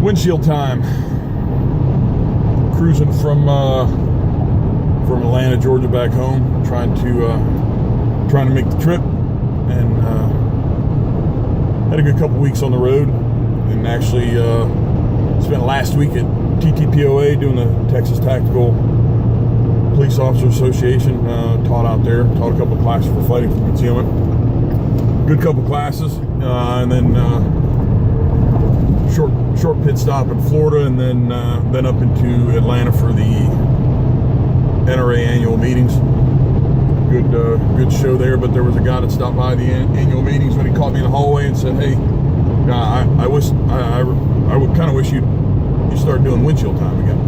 Windshield time. Cruising from Atlanta, Georgia, back home, trying to make the trip, and had a good couple weeks on the road, and actually spent last week at TTPOA doing the Texas Tactical Police Officer Association. Taught out there, taught a couple classes for fighting from concealment. Good couple classes, and then short pit stop in Florida, and then up into Atlanta for the NRA annual meetings. Good show there. But there was a guy that stopped by the annual meetings when he caught me in the hallway and said, "Hey, I would kind of wish you start doing windshield time again."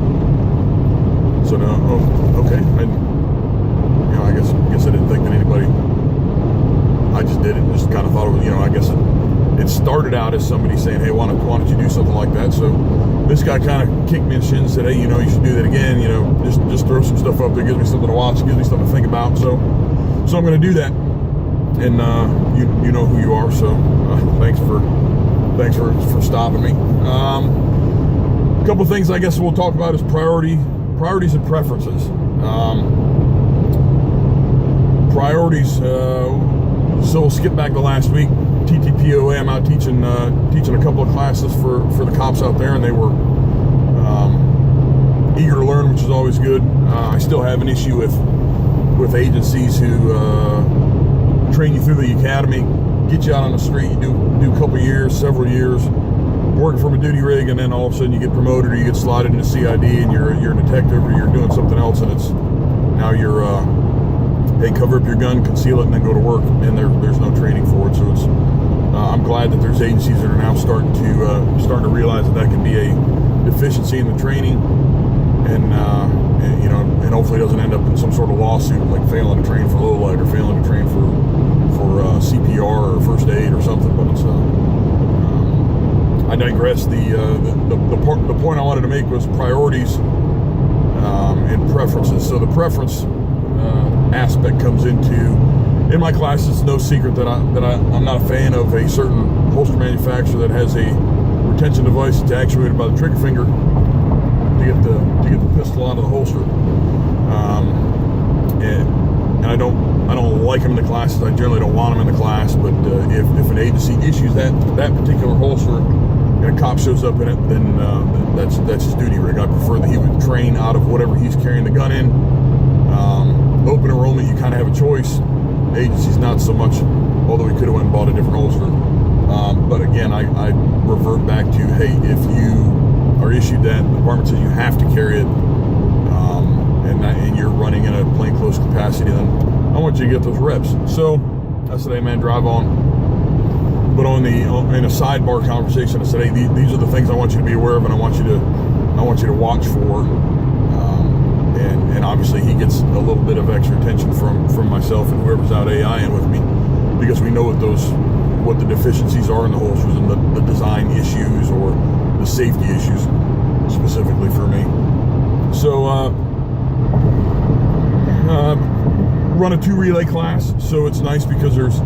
So oh, okay. I guess I didn't think that anybody. I just did it. Just kind of thought it was, I guess it started out as somebody saying, "Hey, why don't you do something like that?" So this guy kind of kicked me in the shin and said, "Hey, you should do that again. Just throw some stuff up there, gives me something to watch, gives me something to think about." So I'm going to do that, and you know who you are. So thanks for stopping me. A couple of things I guess we'll talk about is priorities and preferences. Priorities. So we'll skip back to last week. TTPOA, I'm out teaching a couple of classes for the cops out there, and they were eager to learn, which is always good. I still have an issue with agencies who train you through the academy, get you out on the street, you do a couple years, several years, working from a duty rig, and then all of a sudden you get promoted or you get slotted into CID, and you're a detective, or you're doing something else, and it's now you're hey, cover up your gun, conceal it, and then go to work, and there's no training for it. So it's I'm glad that there's agencies that are now starting to realize that can be a deficiency in the training, and hopefully it doesn't end up in some sort of lawsuit like failing to train for low light or failing to train for CPR or first aid or something. But it's I digress. The point I wanted to make was priorities and preferences. So the preference aspect comes into, in my class, it's no secret that I'm not a fan of a certain holster manufacturer that has a retention device that's actuated by the trigger finger to get the pistol out of the holster. And I don't like them in the classes. I generally don't want them in the class. But if an agency issues that particular holster and a cop shows up in it, then that's his duty rig. I prefer that he would train out of whatever he's carrying the gun in. Open enrollment, you kind of have a choice. Agencies not so much, although we could have went and bought a different holster. But again, I revert back to, hey, if you are issued that, the department says you have to carry it, and you're running in a plainclothes capacity, then I want you to get those reps. So I said, hey man, drive on. But in a sidebar conversation, I said, hey, these are the things I want you to be aware of, and I want you to watch for. And obviously he gets a little bit of extra attention from myself and whoever's out AIing with me, because we know what the deficiencies are in the holsters and the design issues or the safety issues specifically for me. So run a 2 relay class, so it's nice because there's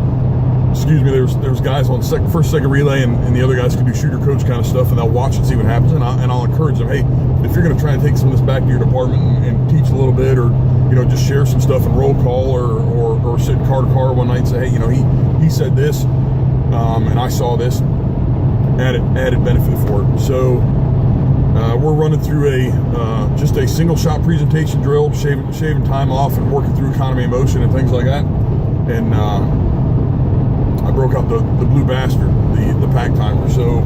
guys on first, second relay, and the other guys can do shooter coach kind of stuff, and they'll watch and see what happens, and I'll encourage them, hey, if you're going to try and take some of this back to your department and teach a little bit, or just share some stuff in roll call, or sit car to car one night and say, hey, he said this, and I saw this, added benefit for it. So we're running through just a single shot presentation drill, shaving time off and working through economy of motion and things like that, and I broke out the blue bastard, the pack timer. So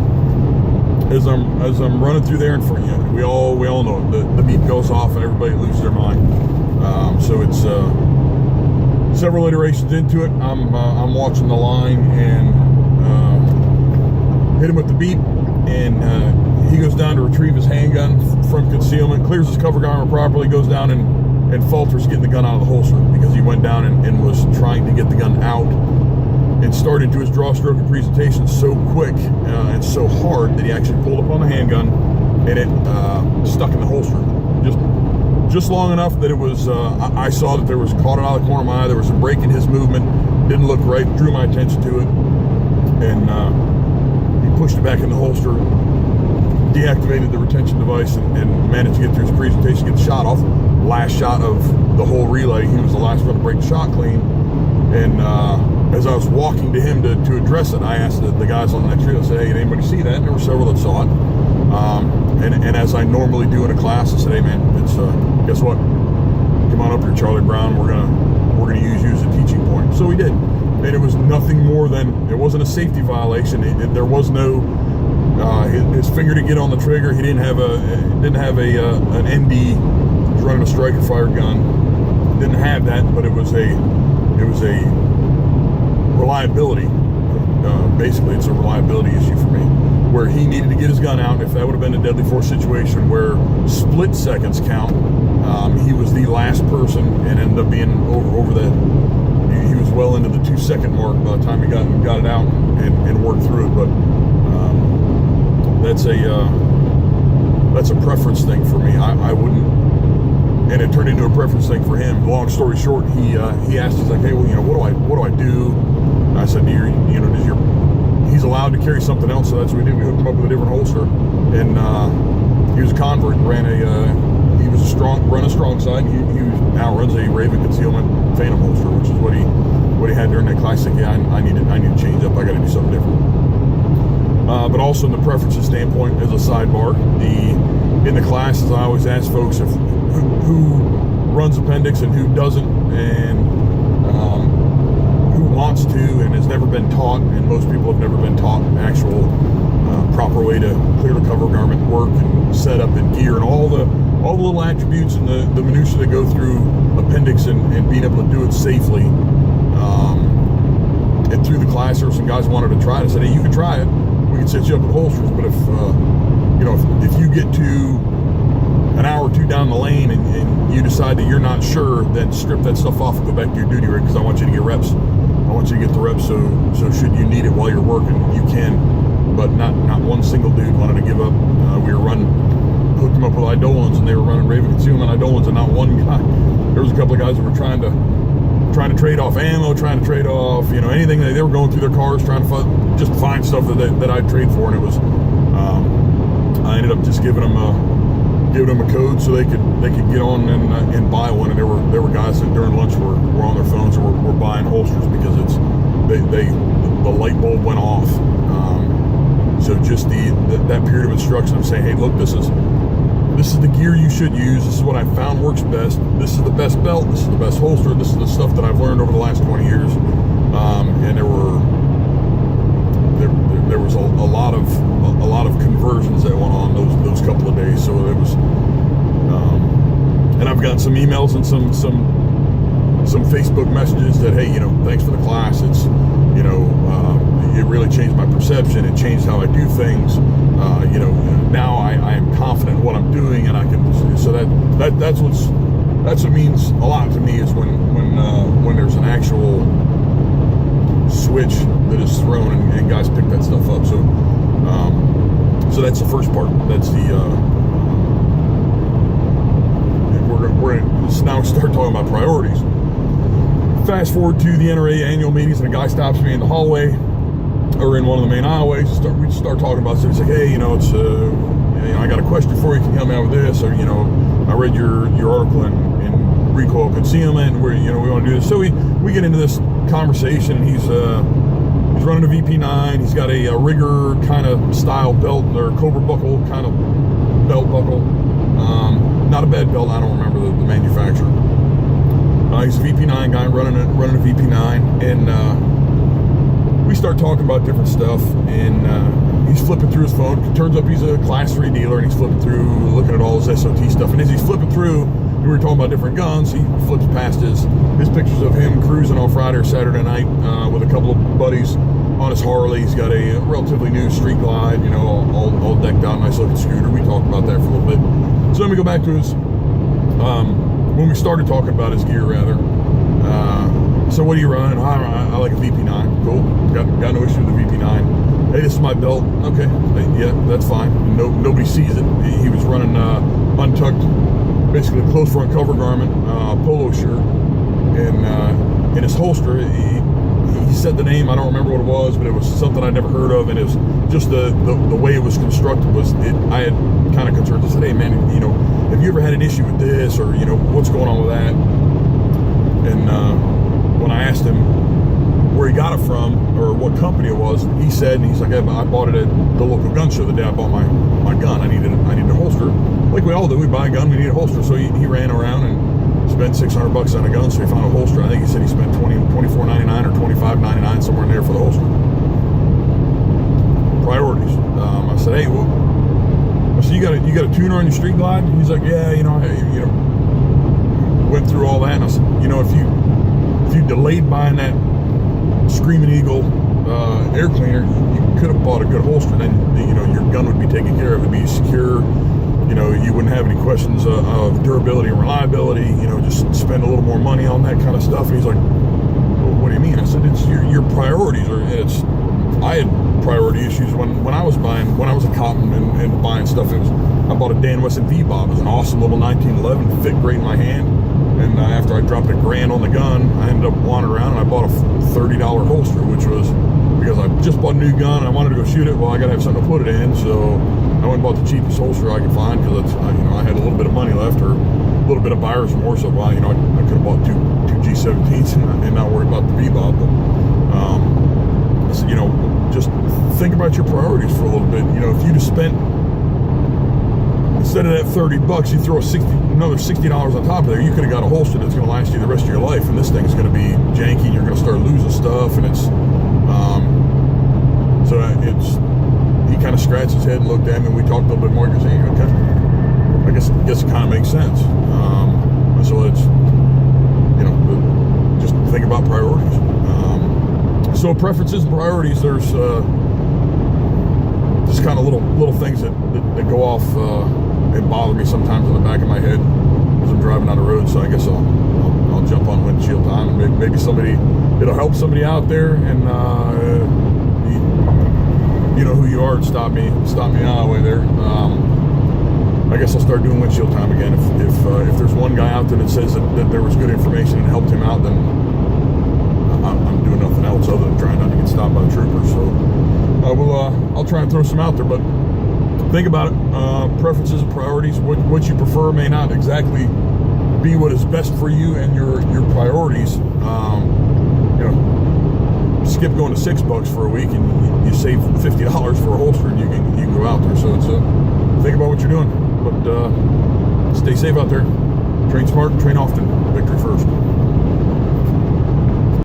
as I'm running through there in front of you, we all know it. The beep goes off and everybody loses their mind. So it's several iterations into it. I'm watching the line and hit him with the beep, and he goes down to retrieve his handgun from concealment, clears his cover armor properly, goes down and falters getting the gun out of the holster because he went down and was trying to get the gun out, and started into his draw stroke and presentation so quick and so hard that he actually pulled up on the handgun, and it stuck in the holster just long enough that it was I saw that there was, caught it out of the corner of my eye, there was a break in his movement, didn't look right, drew my attention to it, and he pushed it back in the holster, deactivated the retention device and managed to get through his presentation, get the shot off. Last shot of the whole relay, he was the last one to break the shot clean. And as I was walking to him to address it, I asked the guys on the next relay, I said, hey, did anybody see that? And there were several that saw it. And as I normally do in a class, I said, hey man, it's guess what? Come on up here, Charlie Brown. We're gonna use you as a teaching point. So we did, and it was nothing more than, it wasn't a safety violation. There was no his finger to get on the trigger. He didn't have an ND. He was running a striker fire gun. Didn't have that, but it was a reliability. Basically, it's a reliability issue for me, where he needed to get his gun out. If that would have been a deadly force situation where split seconds count, he was the last person and ended up being over the. He was well into the 2-second mark by the time he got it out and worked through it. But that's a preference thing for me. I wouldn't, and it turned into a preference thing for him. Long story short, he asked, he's like, hey, well, what do I do? And I said, he's allowed to carry something else, so that's what we did. We hooked him up with a different holster, and he was a convert and he was run a strong side. He now runs a Raven concealment Phantom holster, which is what he had during that class. Like, yeah, I need to change up. I got to do something different. But also in the preferences standpoint, as a sidebar, in the classes, I always ask folks who runs appendix and who doesn't, and who wants to and has never been taught. And most people have never been taught an actual proper way to clear the cover garment, work and set up and gear, and all the little attributes and the minutiae that go through appendix and being able to do it safely. And through the class, there were some guys who wanted to try it. I said, hey, you can try it. We can set you up with holsters, but if you get to an hour or two down the lane and you decide that you're not sure, then strip that stuff off and go back to your duty rig, because I want you to get reps. I want you to get the reps, so should you need it while you're working, you can. But not one single dude wanted to give up. We were hooked them up with Eidolons, and they were running Raven concealment Eidolons, and not one guy. There was a couple of guys that were trying to trade off ammo, trying to trade off, anything. They were going through their cars trying to find stuff that I'd trade for, and it was. I ended up just giving them a code so they could get on and buy one. And there were guys that during lunch were on their phones and were buying holsters because the light bulb went off. So just that period of instruction of saying, hey, look, this is the gear you should use. This is what I found works best. This is the best belt. This is the best holster. This is the stuff that I've learned over the last 20 years. And there was a lot of conversions that went on those couple of days. So it was, and I've gotten some emails and some Facebook messages that, hey, thanks for the class. It's, it really changed my perception. It changed how I do things. Now I am confident in what I'm doing, and I can. So that's what means a lot to me, is when there's an actual switch that is thrown and guys pick that stuff up. So that's the first part. That's we're gonna now start talking about priorities. Fast forward to the NRA annual meetings, and a guy stops me in the hallway or in one of the main aisleways. We start talking about stuff. He's like, hey, I got a question for you. Can you help me out with this? Or I read your article in recoil concealment, where we want to do this. So we get into this conversation, and he's running a VP9. He's got a rigger kind of style belt, or Cobra buckle kind of belt buckle. Not a bad belt. I don't remember the manufacturer. He's a VP9 guy running a VP9, and we start talking about different stuff, and he's flipping through his phone. It turns up he's a Class 3 dealer, and he's flipping through, looking at all his SOT stuff. And as he's flipping through, we were talking about different guns. He flips past his pictures of him cruising on Friday or Saturday night with a couple of buddies on his Harley. He's got a relatively new Street Glide, all decked out, nice looking scooter. We talked about that for a little bit. So then we go back to his, when we started talking about his gear, rather. So what are you running? I like a VP9. Cool. Got no issue with the VP9. Hey, this is my belt. Okay. Yeah, that's fine. Nobody sees it. He was running untucked, basically a closed front cover garment, polo shirt, and in his holster, he said the name. I don't remember what it was, but it was something I'd never heard of, and it was just the way it was constructed was. I had kind of concerns. I said, hey man, have you ever had an issue with this, or what's going on with that? And when I asked him where he got it from or what company it was, he's like, I bought it at the local gun show the day I bought my gun. I needed a holster, like we all do. We buy a gun, we need a holster. So he ran around and spent $600 on a gun. So he found a holster. I think he said he spent $24.99 or $25.99 somewhere in there for the holster. Priorities. I said, hey, well, you got a tuner on your Street Glide? He's like, yeah, went through all that, and I said, if you delayed buying that Screaming Eagle air cleaner, you could have bought a good holster. Then your gun would be taken care of. It'd be secure. You wouldn't have any questions of durability and reliability. Just spend a little more money on that kind of stuff. And he's like, well, what do you mean? I said, it's your priorities. I had priority issues when I was a cop and buying stuff. I bought a Dan Wesson V-Bob. It was an awesome little 1911, fit great in my hand. And after I dropped $1,000 on the gun, I ended up wandering around and I bought a $30 holster, which was because I just bought a new gun and I wanted to go shoot it. Well, I got to have something to put it in, so I went and bought the cheapest holster I could find because I had a little bit of money left or a little bit of buyer's remorse. So I could have bought two G17s and not worry about the V-Bob. But I said, just think about your priorities for a little bit. If you'd have spent, instead of that $30, you throw another $60 on top of there, you could have got a holster that's going to last you the rest of your life. And this thing's going to be janky, and you're going to start losing stuff. And he kind of scratched his head and looked at me, and we talked a little bit more. Because okay, I guess it kind of makes sense. So it's just think about priorities. So preferences and priorities. There's just kind of little things that go off and bother me sometimes in the back of my head as I'm driving down the road. So I guess I'll jump on windshield time, and maybe it'll help somebody out there, and you know who you are, and stop me on the way there. I guess I'll start doing windshield time again. If there's one guy out there that says that there was good information and helped him out, then I'm doing nothing else other than trying not to get stopped by troopers. So I'll try and throw some out there, but think about it. Preferences and priorities. What you prefer may not exactly be what is best for you and your priorities. Skip going to $6 for a week and you save $50 for a holster, and you can go out there. So it's think about what you're doing, but stay safe out there. Train smart, train often. Victory first.